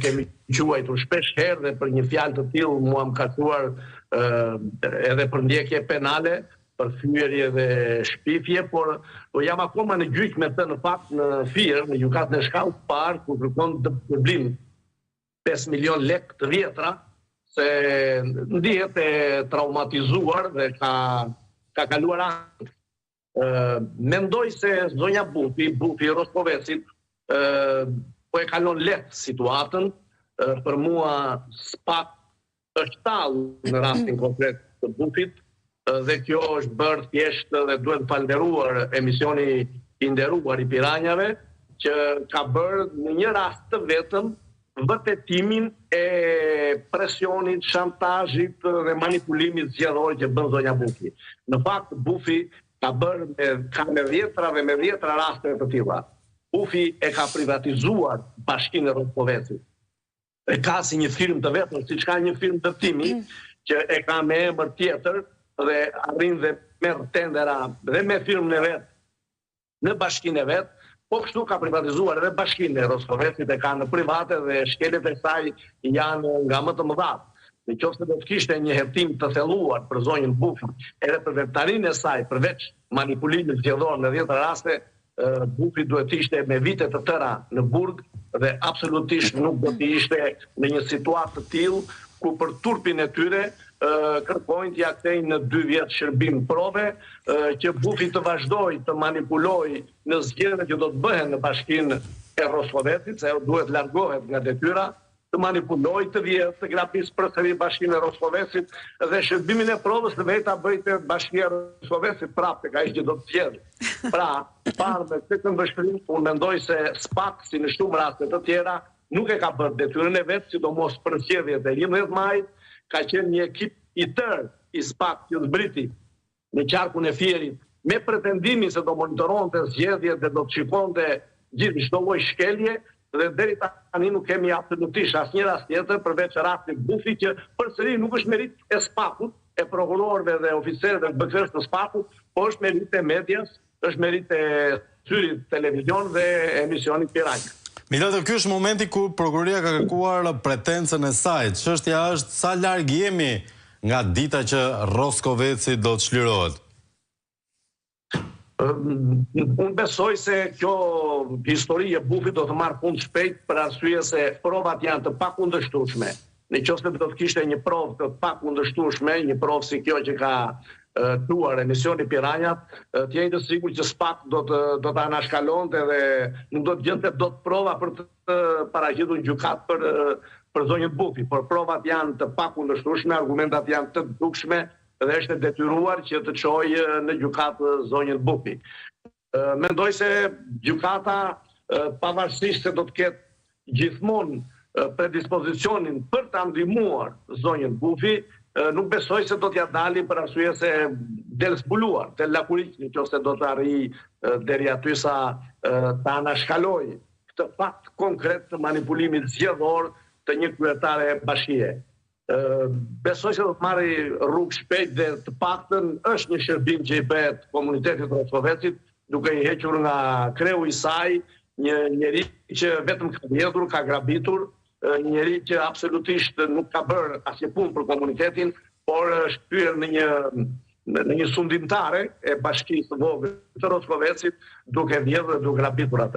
kemi quajtur shpesh herë dhe për një fjalë të tillë mua më ka thuar edhe për ndjekje penale, për thyerje dhe shpifje, por jam akoma në gjyq me të në fakt në Fier, në gjykatën e shkallës parë, ku kërkon dëblim 5 milion lek të vjetra, se ndihet e traumatizuar dhe ka kaluar anë. Mendoj se zonja Bufi Roskovecit, po e kalon lehtë situatën, për mua s'pak është tallë në rastin konkret të Bufit, dhe kjo është bërë thjesht dhe duhet falënderuar emisioni i nderuar i Piranjave, që ka bërë në një rast të vetëm vërtetimin e presionit, shantazhit dhe manipulimit zgjedhor që bën zonja Bufi. Në fakt, Bufi ka me dhjetra dhe me dhjetra raste të tilla. Bufi e ka privatizuar Bashkinë e Roskovecit. E ka si një film të vetëm, siç ka një film dëftimi, që e ka me emër tjetër dhe arrin dhe merr tendera dhe me firmën e vet në Bashkinë e vet, po kështu ka privatizuar edhe Bashkinë e Roskovecit, e ka në private dhe shkelet e saj janë nga më të mëdha. Nëse do të kishte një hetim të thelluar për zonjën Bufi, edhe për veptarinë e saj, përveç manipulimit zgjedhor në 10 raste, Bufi duhet të ishte me vite të tëra në burg dhe absolutisht nuk do të ishte në një situatë të tillë ku për turpin e tyre kërkojnë t'ja kthejnë në 2 vjet shërbim prove, që Bufi të vazhdoj të manipuloj në zgjedhjet që do të bëhen në Bashkinë e Roskovecit, se duhet largohet nga detyra, të manipuloj të vjetë, të grabis përsëri Bashkinë e Roskovecit dhe shërbimin e provës të vetë ta bëjtë Bashkia e Roskovecit prapë, ka ishte do të tjerë. Pra, parë me këtë këmbështrim, unë mendoj se SPAK, si në shumë raste të tjera, nuk e ka bërë detyrën e vetë, sidomos për zgjedhjet e 11 majit, ka qenë një ekip i tërë i SPAK që zbriti në qarkun e Fierit, me pretendimin se do monitoronte zgjedhjet dhe do të shikonte gjithë çdo lloj shkelje, dhe deri tani nuk kemi absolutisht asnjë rast tjetër përveç rastit Bufi, që përsëri nuk është merit e SPAK-ut, e prokurorëve dhe oficerëve të BK-s të SPAK-ut, po është merit e medias, është merit e syrit televizion dhe emisionit Piranja. Megjithatë, ky është momenti ku prokuroria ka kërkuar pretencën e saj. Çështja është sa larg jemi nga dita që Roskoveci do të çlirohet. Unë besoj se kjo histori e Bufit do të marrë fund shpejt për arsye se provat janë të pakundërshtueshme. Nëse do të kishte një provë të pakundërshtueshme, një provë si kjo që ka tuar emisioni Piranjat, të jeni të sigurt që SPAK do të anashkalonte dhe nuk do të gjente dot prova për të paraqitur në gjykat për zonjën Bufi, por provat janë të pakundërshtueshme, argumentat janë të dukshme dhe është e detyruar që të çojë në gjykatë zonjën Bufi. Mendoj se gjykata, pavarësisht se do të ketë gjithmonë predispozicionin për ta ndihmuar zonjën Bufi, nuk besoj se do t'ja dali për arsye se del zbuluar, del lakuriq, nëse do të arrijë deri aty sa ta anashkaloj këtë fakt konkret të manipulimit zgjedhor të një kryetare bashkie. Besoj se do të marrë rrugë shpejt dhe të paktën është një shërbim që i bëhet komunitetit Roskovecit, duke i hequr nga kreu i saj një njeri që vetëm ka vjedhur, ka grabitur, një njeri që absolutisht nuk ka bërë asnjë punë për komunitetin, por është hyrë në një sundimtare e bashkisë së vogël të Roskovecit, duke vjedhur dhe duke grabitur atë.